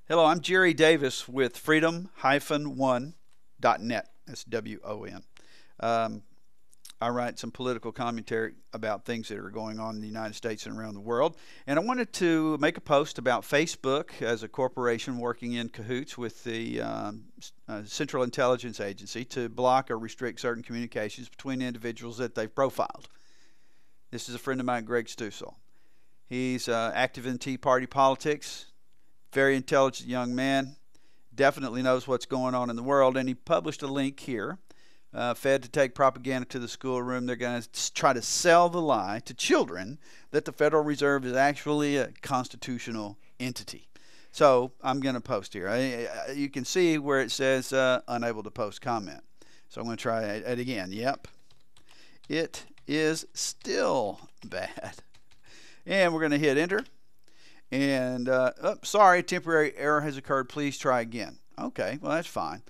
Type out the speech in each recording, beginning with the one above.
Hello, I'm Jerry Davis with freedom-1.net. That's WON. Um, I write some political commentary about things that are going on in the United States and around the world. And I wanted to make a post about Facebook as a corporation working in cahoots with the Central Intelligence Agency to block or restrict certain communications between individuals that they've profiled. This is a friend of mine, Greg Stusel. He's active in Tea Party politics, very intelligent young man, definitely knows what's going on in the world, and he published a link here. Fed to take propaganda to the schoolroom. They're going to try to sell the lie to children that the Federal Reserve is actually a constitutional entity. So I'm going to post here. You can see where it says unable to post comment. So I'm going to try it again. Yep. It is still bad. And we're going to hit enter. And, sorry, a temporary error has occurred. Please try again. Okay, well, that's fine.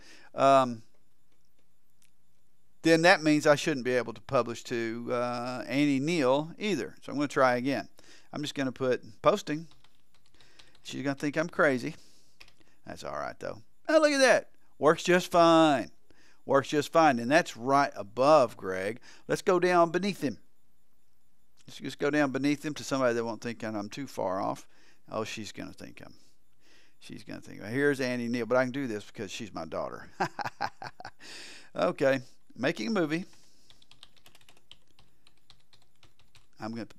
Then that means I shouldn't be able to publish to Annie Neal either. So I'm going to try again. I'm just going to put posting. She's going to think I'm crazy. That's all right, though. Oh, look at that. Works just fine. Works just fine. And that's right above Greg. Let's go down beneath him. Let's just go down beneath him to somebody that won't think I'm too far off. Oh, she's going to think here's Annie Neal, but I can do this because she's my daughter. Okay, making a movie.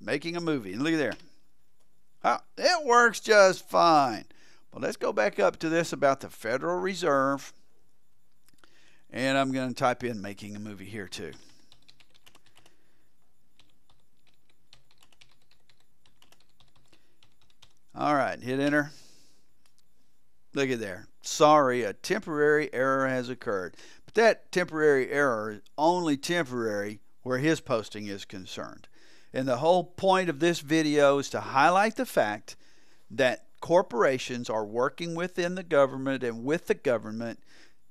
Making a movie, and look at there. Oh, it works just fine. Well, let's go back up to this about the Federal Reserve, and I'm going to type in making a movie here too. All right, hit enter. Look at there. Sorry, a temporary error has occurred. But that temporary error is only temporary where his posting is concerned. And the whole point of this video is to highlight the fact that corporations are working within the government and with the government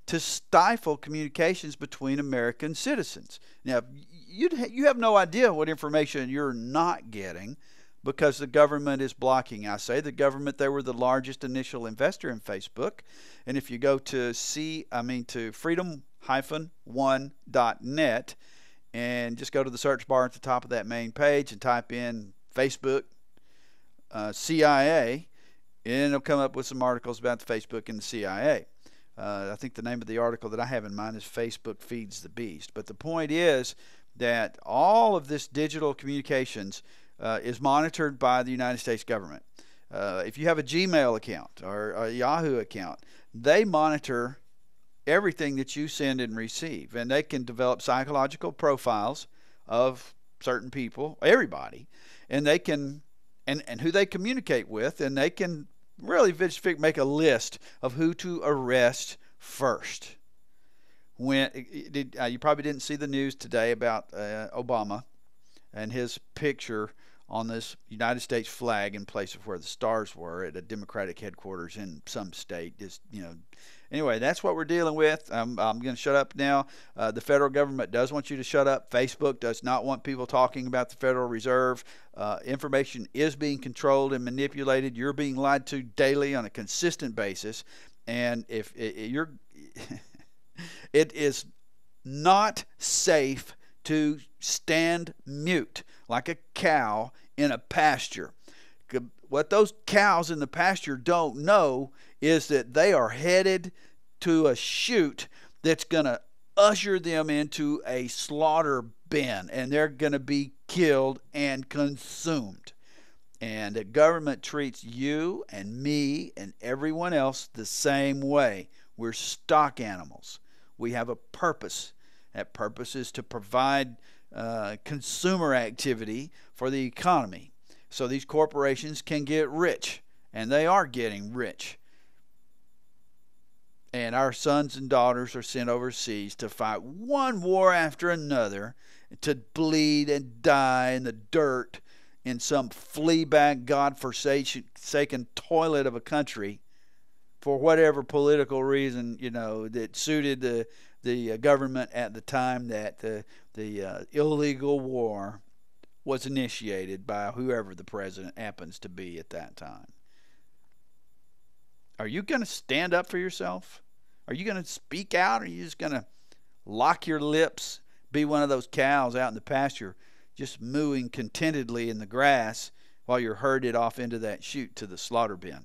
to stifle communications between American citizens. Now, you have no idea what information you're not getting, because the government is blocking. I say the government, they were the largest initial investor in Facebook. And if you go to freedom-1.net and just go to the search bar at the top of that main page and type in Facebook CIA, and it'll come up with some articles about the Facebook and the CIA. I think the name of the article that I have in mind is Facebook Feeds the Beast. But the point is that all of this digital communications is monitored by the United States government. If you have a Gmail account or a Yahoo account, they monitor everything that you send and receive, and they can develop psychological profiles of certain people, everybody, and they can and who they communicate with, and they can really make a list of who to arrest first. You probably didn't see the news today about Obama and his picture on this United States flag in place of where the stars were at a Democratic headquarters in some state. Anyway, that's what we're dealing with. I'm going to shut up now. The federal government does want you to shut up. Facebook does not want people talking about the Federal Reserve. Information is being controlled and manipulated. You're being lied to daily on a consistent basis. And if you're it is not safe to stand mute like a cow in a pasture. What those cows in the pasture don't know is that they are headed to a chute that's going to usher them into a slaughter bin, and they're going to be killed and consumed. And the government treats you and me and everyone else the same way. We're stock animals. We have a purpose. That purpose is to provide consumer activity for the economy, so these corporations can get rich, and they are getting rich. And our sons and daughters are sent overseas to fight one war after another, to bleed and die in the dirt in some flea-bag, God-forsaken toilet of a country for whatever political reason, that suited the government at the time that the illegal war was initiated by whoever the president happens to be at that time. Are you going to stand up for yourself? Are you going to speak out? Or are you just going to lock your lips, be one of those cows out in the pasture, just mooing contentedly in the grass while you're herded off into that chute to the slaughter bin?